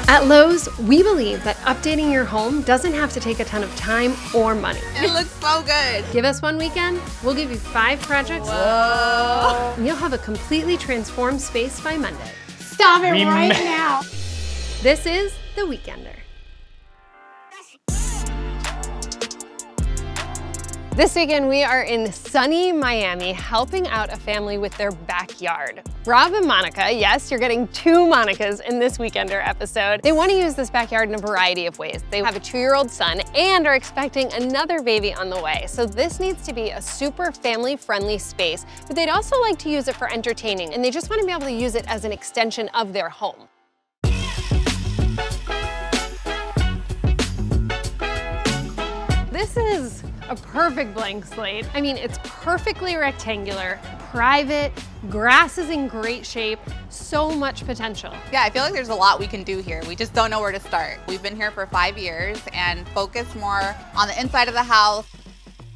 At Lowe's, we believe that updating your home doesn't have to take a ton of time or money. It looks so good. Give us one weekend, we'll give you 5 projects. Whoa. And you'll have a completely transformed space by Monday. Stop it right now. This is The Weekender. This weekend, we are in sunny Miami helping out a family with their backyard. Rob and Monica, yes, you're getting 2 Monicas in this Weekender episode. They want to use this backyard in a variety of ways. They have a 2-year-old son and are expecting another baby on the way. So this needs to be a super family-friendly space, but they'd also like to use it for entertaining, and they just want to be able to use it as an extension of their home. This is a perfect blank slate. I mean, it's perfectly rectangular, private, grass is in great shape, so much potential. Yeah, I feel like there's a lot we can do here. We just don't know where to start. We've been here for 5 years and focus more on the inside of the house.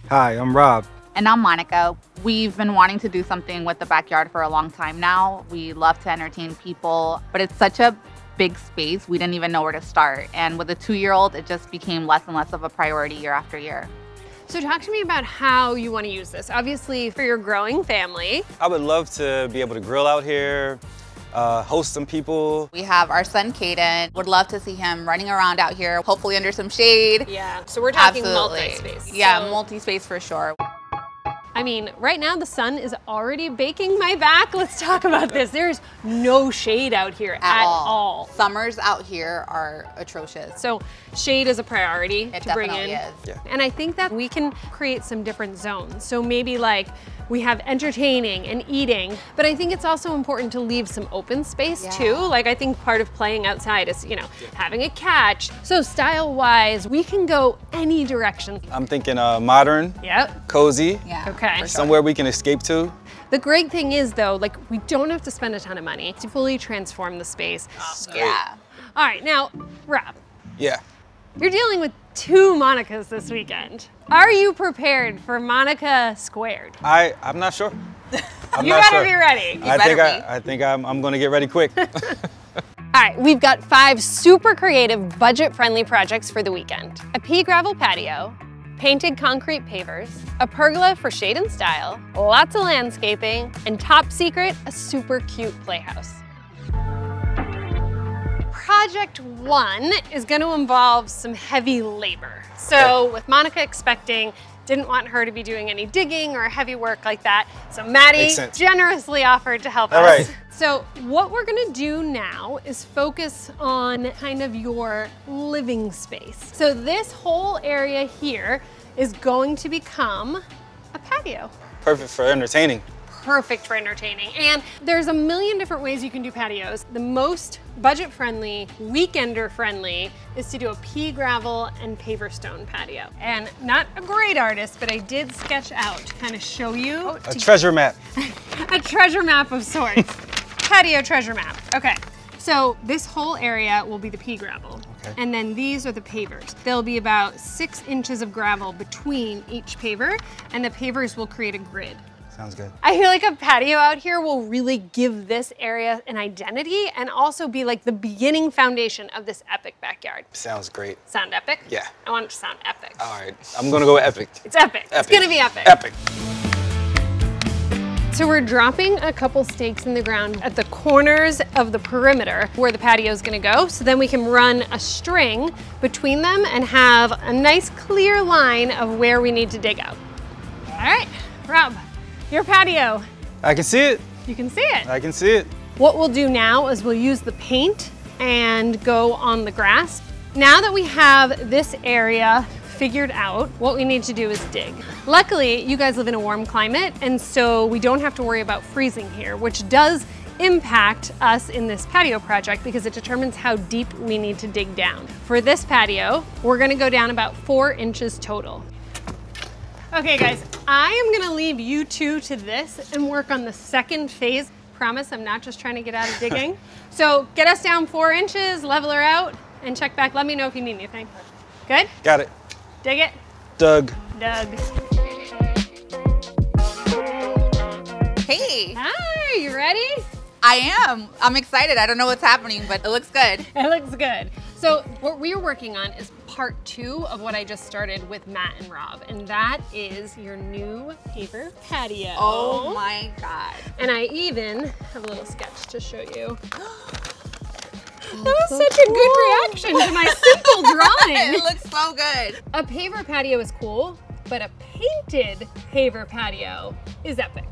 Hi, I'm Rob. And I'm Monica. We've been wanting to do something with the backyard for a long time now. We love to entertain people, but it's such a big space, we didn't even know where to start. And with a 2-year-old, it just became less and less of a priority year after year. So talk to me about how you want to use this. Obviously, for your growing family. I would love to be able to grill out here, host some people. We have our son, Caden. Would love to see him running around out here, hopefully under some shade. Yeah, so we're talking Absolutely. multi-space. Yeah, so, multi-space for sure. I mean, right now the sun is already baking my back. Let's talk about this. There's no shade out here at all. Summers out here are atrocious. So shade is a priority It to bring in. definitely is. Yeah. And I think that we can create some different zones. So maybe like we have entertaining and eating, but I think it's also important to leave some open space too. Like I think part of playing outside is, you know, having a catch. So style-wise, we can go any direction. I'm thinking modern, Yep. cozy, Yeah. Okay. for sure. somewhere we can escape to. The great thing is though, like we don't have to spend a ton of money to fully transform the space. Yeah. All right, now, Rob, Yeah. you're dealing with 2 Monicas this weekend. Are you prepared for Monica squared? I'm not sure. I'm You not better sure. be ready. I think I'm gonna get ready quick. All right, we've got 5 super creative, budget-friendly projects for the weekend. A pea gravel patio, painted concrete pavers, a pergola for shade and style, lots of landscaping, and top secret, a super cute playhouse. Project 1 is going to involve some heavy labor. So with Monica expecting, didn't want her to be doing any digging or heavy work like that. So Maddie generously offered to help us. right. So what we're gonna do now is focus on kind of your living space. So this whole area here is going to become a patio. Perfect for entertaining. Perfect for entertaining. And there's a million different ways you can do patios. The most budget-friendly, weekender-friendly is to do a pea gravel and paver stone patio. And not a great artist, but I did sketch out to kind of show you. A treasure map. A treasure map of sorts. Patio treasure map. Okay, so this whole area will be the pea gravel. Okay. And then these are the pavers. There'll be about 6 inches of gravel between each paver, and the pavers will create a grid. Sounds good. I feel like a patio out here will really give this area an identity and also be like the beginning foundation of this epic backyard. Sounds great. Sound epic? Yeah. I want it to sound epic. All right, I'm gonna go with epic. It's epic. It's gonna be epic. Epic. So we're dropping a couple stakes in the ground at the corners of the perimeter where the patio is gonna go. So then we can run a string between them and have a nice clear line of where we need to dig out. All right, Rob, your patio. I can see it. You can see it. I can see it. What we'll do now is we'll use the paint and go on the grass. Now that we have this area figured out, what we need to do is dig. Luckily, you guys live in a warm climate, and so we don't have to worry about freezing here, which does impact us in this patio project because it determines how deep we need to dig down. For this patio, we're gonna go down about 4 inches total. Okay guys, I am gonna leave you 2 to this and work on the second phase. Promise I'm not just trying to get out of digging. So get us down 4 inches, level her out, and check back. Let me know if you need anything. Good? Got it. Dig it? Doug. Doug. Hey. Hi, you ready? I am. I'm excited. I don't know what's happening, but it looks good. It looks good. So what we're working on is part 2 of what I just started with Matt and Rob, and that is your new paver patio. Oh my God. And I even have a little sketch to show you. That was so such a good reaction to my simple drawing. It looks so good. A paver patio is cool, but a painted paver patio is epic.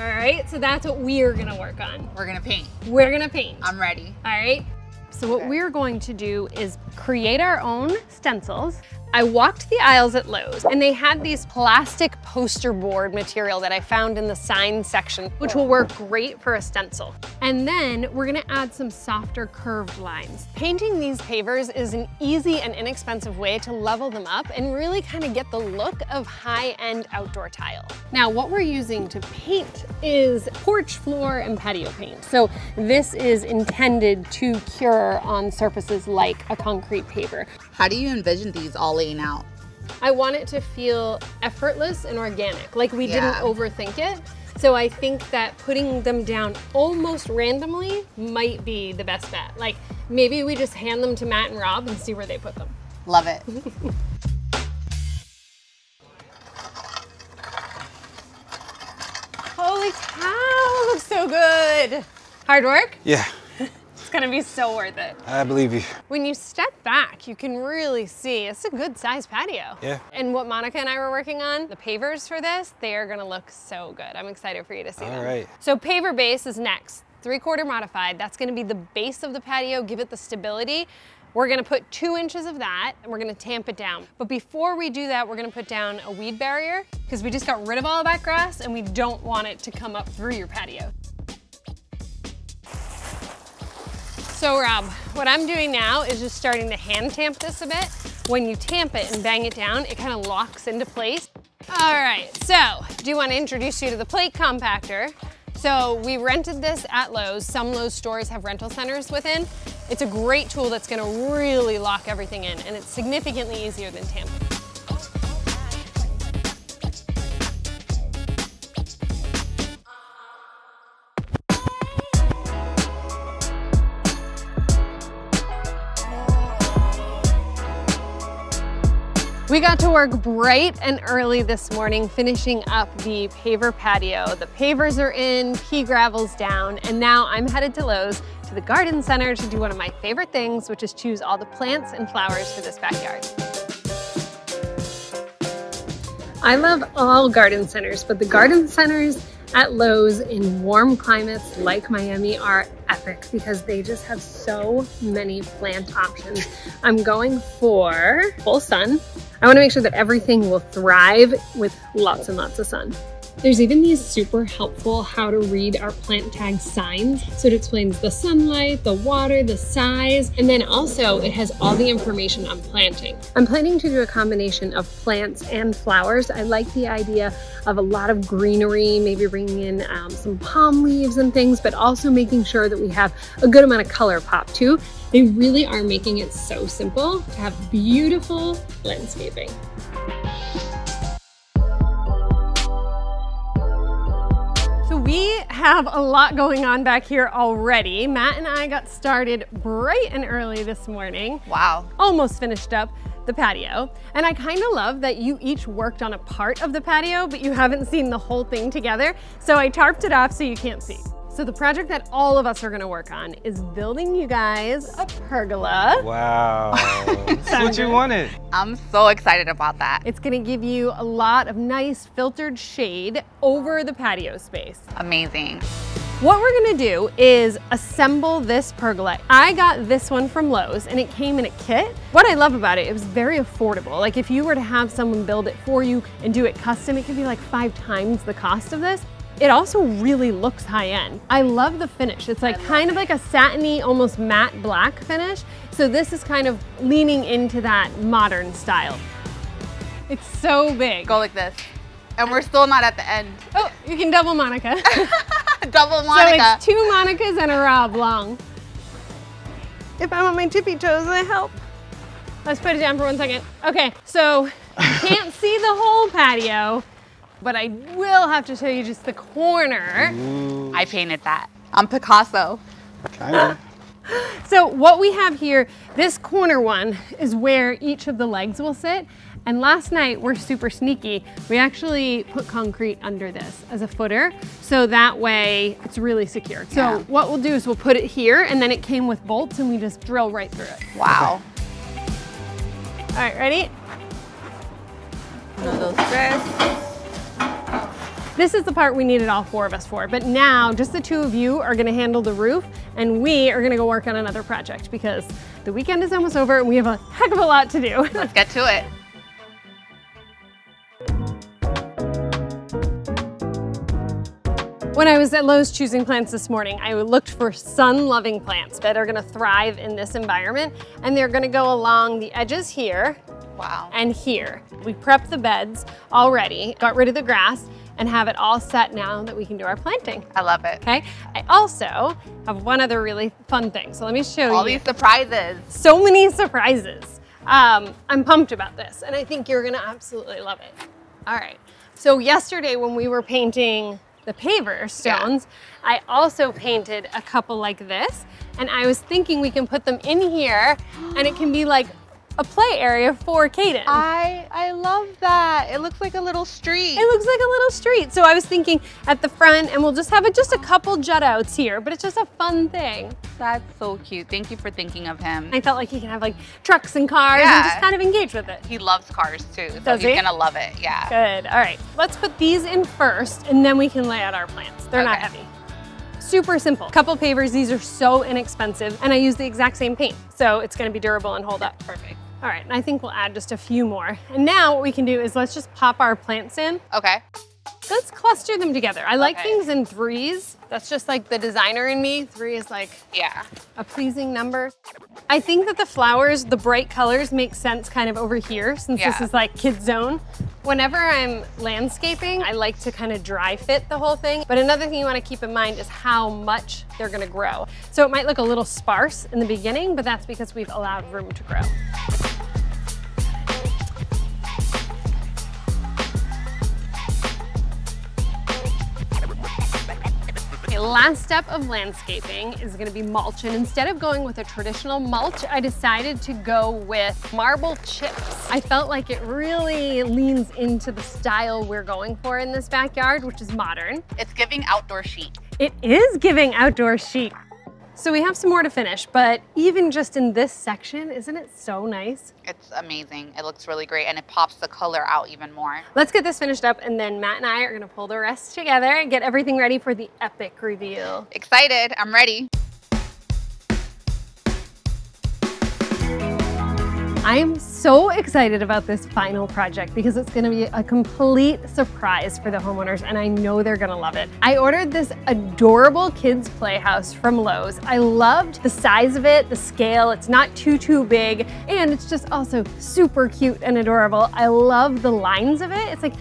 All right, so that's what we're gonna work on. We're gonna paint. We're gonna paint. I'm ready. All right. So what we're going to do is create our own stencils. I walked the aisles at Lowe's and they had these plastic poster board material that I found in the sign section, which will work great for a stencil. And then we're gonna add some softer curved lines. Painting these pavers is an easy and inexpensive way to level them up and really kind of get the look of high-end outdoor tile. Now, what we're using to paint is porch floor and patio paint. So this is intended to cure on surfaces like a concrete paver. How do you envision these all laying out? I want it to feel effortless and organic, like we didn't overthink it. So I think that putting them down almost randomly might be the best bet. Like maybe we just hand them to Matt and Rob and see where they put them. Love it. Holy cow, looks so good. Hard work? Yeah, It's gonna be so worth it. I believe you. When you step back, you can really see it's a good sized patio. Yeah. And what Monica and I were working on, the pavers for this, they are gonna look so good. I'm excited for you to see them. All right. So paver base is next. 3/4 modified. That's gonna be the base of the patio, give it the stability. We're gonna put 2 inches of that and we're gonna tamp it down. But before we do that, we're gonna put down a weed barrier because we just got rid of all of that grass and we don't want it to come up through your patio. So Rob, what I'm doing now is just starting to hand tamp this a bit. When you tamp it and bang it down, it kind of locks into place. All right, so do want to introduce you to the plate compactor. So we rented this at Lowe's. Some Lowe's stores have rental centers within. It's a great tool that's gonna really lock everything in, and it's significantly easier than tamping. We got to work bright and early this morning finishing up the paver patio. The pavers are in, pea gravel's down, and now I'm headed to Lowe's to the garden center to do one of my favorite things, which is choose all the plants and flowers for this backyard. I love all garden centers, but the garden centers at Lowe's in warm climates like Miami are epic because they just have so many plant options. I'm going for full sun. I want to make sure that everything will thrive with lots and lots of sun. There's even these super helpful how to read our plant tag signs. So it explains the sunlight, the water, the size, and then also it has all the information on planting. I'm planning to do a combination of plants and flowers. I like the idea of a lot of greenery, maybe bringing in some palm leaves and things, but also making sure that we have a good amount of color pop too. They really are making it so simple to have beautiful landscaping. We have a lot going on back here already. Matt and I got started bright and early this morning. Wow. Almost finished up the patio. And I kind of love that you each worked on a part of the patio, but you haven't seen the whole thing together. So I tarped it off so you can't see. So the project that all of us are gonna work on is building you guys a pergola. Wow, that's what you wanted. I'm so excited about that. It's gonna give you a lot of nice filtered shade over the patio space. Amazing. What we're gonna do is assemble this pergola. I got this one from Lowe's and it came in a kit. What I love about it, it was very affordable. Like if you were to have someone build it for you and do it custom, it could be like 5 times the cost of this. It also really looks high end. I love the finish. It's like kind of like a satiny, almost matte black finish. So this is kind of leaning into that modern style. It's so big. Go like this. And we're still not at the end. Oh, you can double Monica. Double Monica. So it's 2 Monicas and a Rob long. If I'm on my tippy toes, I help. Let's put it down for 1 second. Okay, so you can't see the whole patio, but I will have to show you just the corner. Ooh. I painted that. I'm Picasso. Kinda. So what we have here, this corner one is where each of the legs will sit. And last night, we're super sneaky. We actually put concrete under this as a footer, so that way it's really secure. So what we'll do is we'll put it here, and then it came with bolts, and we just drill right through it. Wow. All right, ready? One of those strips. This is the part we needed all 4 of us for, but now just the 2 of you are gonna handle the roof, and we are gonna go work on another project because the weekend is almost over and we have a heck of a lot to do. Let's get to it. When I was at Lowe's choosing plants this morning, I looked for sun-loving plants that are gonna thrive in this environment, and they're gonna go along the edges here. Wow. And here. We prepped the beds already, got rid of the grass, and have it all set now that we can do our planting. I love it. Okay, I also have one other really fun thing. So let me show you. All these surprises. So many surprises. I'm pumped about this, and I think you're gonna absolutely love it. All right, so yesterday when we were painting the paver stones, I also painted a couple like this, and I was thinking we can put them in here, and it can be like a play area for Kaden. I love that. It looks like a little street. It looks like a little street. So I was thinking at the front, and we'll just have just a couple jut outs here, but it's just a fun thing. That's so cute. Thank you for thinking of him. I felt like he can have like trucks and cars and just kind of engage with it. He loves cars too, so Does he's he? gonna love it, yeah. Good, all right. Let's put these in first, and then we can lay out our plants. They're not heavy. Super simple. Couple pavers, these are so inexpensive, and I use the exact same paint, so it's gonna be durable and hold up. Perfect. All right, and I think we'll add just a few more. And now what we can do is let's just pop our plants in. Okay. Let's cluster them together. I like things in 3s. That's just like the designer in me. 3 is like a pleasing number. I think that the flowers, the bright colors make sense kind of over here since this is like kid zone. Whenever I'm landscaping, I like to kind of dry fit the whole thing. But another thing you want to keep in mind is how much they're going to grow. So it might look a little sparse in the beginning, but that's because we've allowed room to grow. Last step of landscaping is gonna be mulch, and instead of going with a traditional mulch, I decided to go with marble chips. I felt like it really leans into the style we're going for in this backyard, which is modern. It's giving outdoor chic. It is giving outdoor chic. So we have some more to finish, but even just in this section, isn't it so nice? It's amazing. It looks really great, and it pops the color out even more. Let's get this finished up, and then Matt and I are gonna pull the rest together and get everything ready for the epic reveal. Excited, I'm ready. I am so excited about this final project because it's gonna be a complete surprise for the homeowners, and I know they're gonna love it. I ordered this adorable kids playhouse from Lowe's. I loved the size of it, the scale, it's not too big, and it's just also super cute and adorable. I love the lines of it. It's like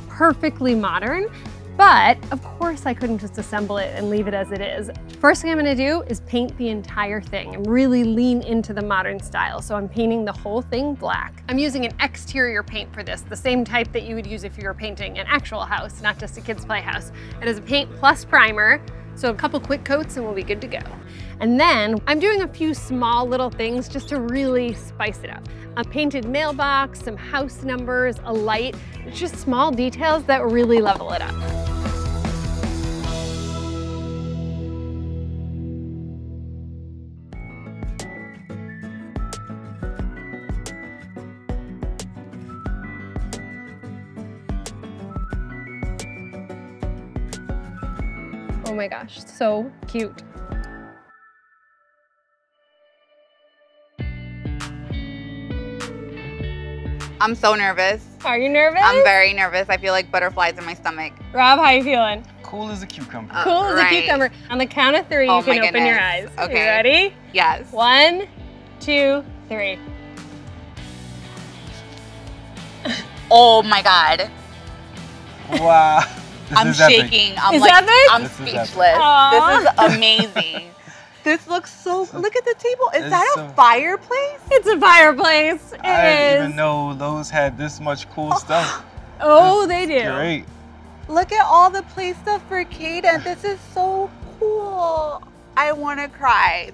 perfectly modern. But of course I couldn't just assemble it and leave it as it is. First thing I'm gonna do is paint the entire thing and really lean into the modern style. So I'm painting the whole thing black. I'm using an exterior paint for this, the same type that you would use if you were painting an actual house, not just a kid's playhouse. It is a paint plus primer, so a couple quick coats and we'll be good to go. And then I'm doing a few small little things just to really spice it up. A painted mailbox, some house numbers, a light. It's just small details that really level it up. Oh my gosh, so cute. I'm so nervous. Are you nervous? I'm very nervous. I feel like butterflies in my stomach. Rob, how you feeling? Cool as a cucumber. Cool as a cucumber. On the count of 3, you can open your eyes. Okay. You ready? Yes. 1, 2, 3. Oh my God. Wow. I'm shaking. I'm is like, that I'm speechless. This is amazing. This looks so, look at the table. Is that a fireplace? It's a fireplace. I didn't even know Lowe's had this much cool stuff. Oh, they do. Great. Look at all the play stuff for Kaden. This is so cool. I want to cry.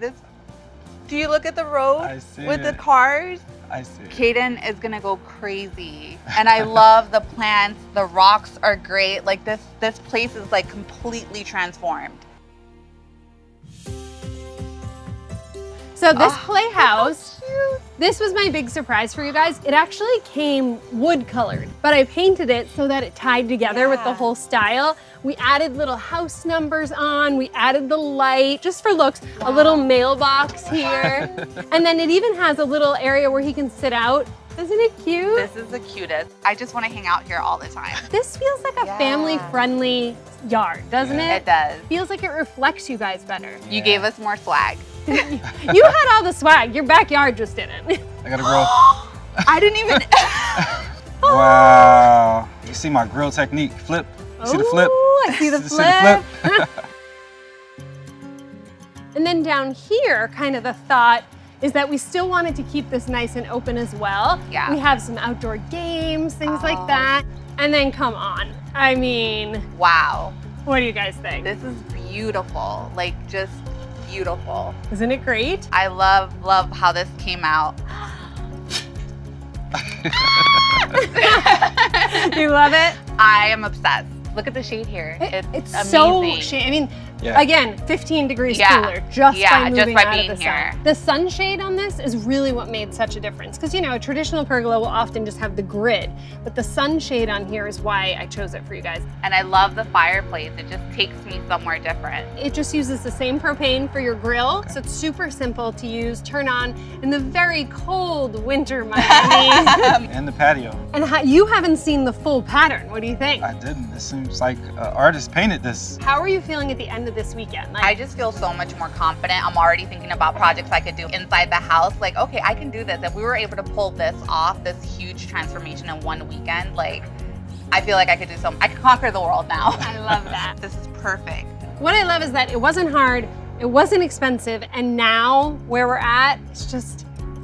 Do you look at the road with the cars? I see. Kaden is gonna go crazy. And I love the plants. The rocks are great. Like this place is like completely transformed. So this playhouse, this was my big surprise for you guys. It actually came wood colored, but I painted it so that it tied together with the whole style. We added little house numbers on, we added the light, just for looks, a little mailbox here. And then it even has a little area where he can sit out. Isn't it cute? This is the cutest. I just want to hang out here all the time. This feels like a family-friendly yard, doesn't it? It does. Feels like it reflects you guys better. You gave us more swag. You had all the swag, your backyard just didn't. I got a grill. I didn't even. Wow. You see my grill technique? Flip. You see the flip? I see the You flip. see the flip? And then down here, kind of the thought is that we still wanted to keep this nice and open as well. Yeah. We have some outdoor games, things like that. And then come on. I mean, Wow. what do you guys think? This is beautiful. Like just beautiful. Isn't it great? I love how this came out. You love it? I am obsessed. Look at the shade here. It's amazing. so shade. I mean, again, 15 degrees cooler just by moving out of the sun. The sunshade on this is really what made such a difference. Because, you know, a traditional pergola will often just have the grid, but the sunshade on here is why I chose it for you guys. And I love the fireplace. It just takes me somewhere different. It just uses the same propane for your grill, so it's super simple to use, turn on in the very cold winter Miami. And the patio. And you haven't seen the full pattern. What do you think? I didn't. It seems like an artist painted this. How are you feeling at the end of this weekend? I just feel so much more confident. I'm already thinking about projects I could do inside the house. Like, okay, I can do this. If we were able to pull this off, this huge transformation in one weekend, like, I feel like I could do something. I could conquer the world now. I love that. This is perfect. What I love is that it wasn't hard, it wasn't expensive, and now where we're at,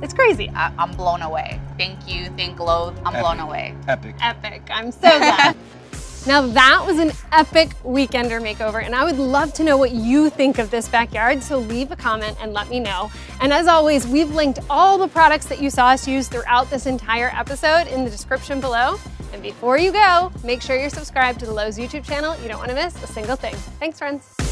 it's crazy. I'm blown away. Thank you, thank Lowe. I'm blown away. Epic. Epic, I'm so glad. Now that was an epic weekender makeover, and I would love to know what you think of this backyard, so leave a comment and let me know. And as always, we've linked all the products that you saw us use throughout this entire episode in the description below. And before you go, make sure you're subscribed to the Lowe's YouTube channel. You don't want to miss a single thing. Thanks, friends.